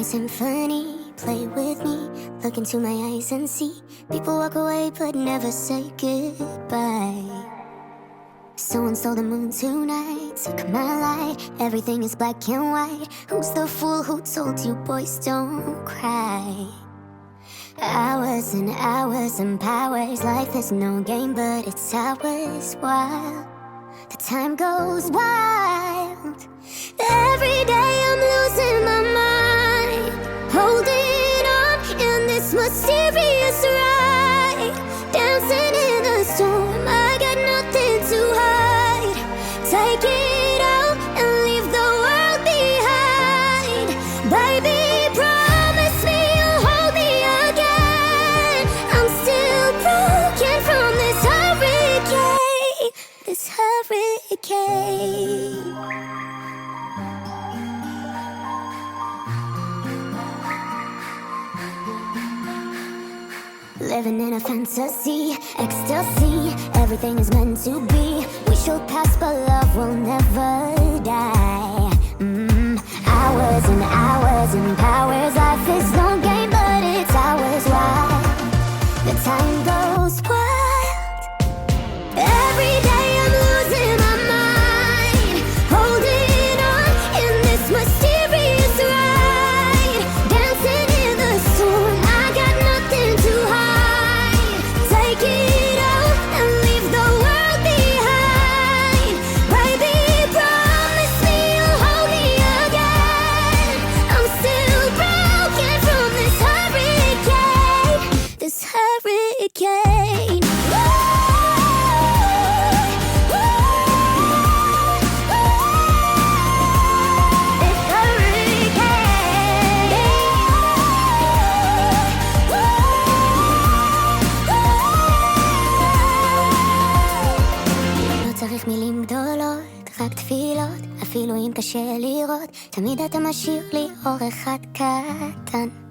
my symphony, play with me. Look into my eyes and see. People walk away but never say goodbye. Someone stole the moon tonight, took my light. Everything is black and white. Who's the fool who told you boys don't cry? Hours and powers. Life is no game but it's ours. While the time goes wild, every day I'm losing my mind, holding on in this mysterious ride, dancing in the storm. I got nothing to hide. Take it out and leave the world behind. Baby, promise me you'll hold me again. I'm still broken from this hurricane, this hurricane. Living in a fantasy, ecstasy. Everything is meant to be. We shall pass but love will never die. Hours and powers. Life is no game but it's ours. Why? The time goes wild. Every day I'm losing my mind, holding on in this mysterious ride, dancing in the storm. I got nothing to hide. Take it out and leave the world behind. Baby, promise me you'll hold me again. I'm still broken from this hurricane, this hurricane. לא צריך מילים גדולות, רק תפילות. אפילו אם קשה לראות, תמיד אתה משאיר לי אור אחד קטן.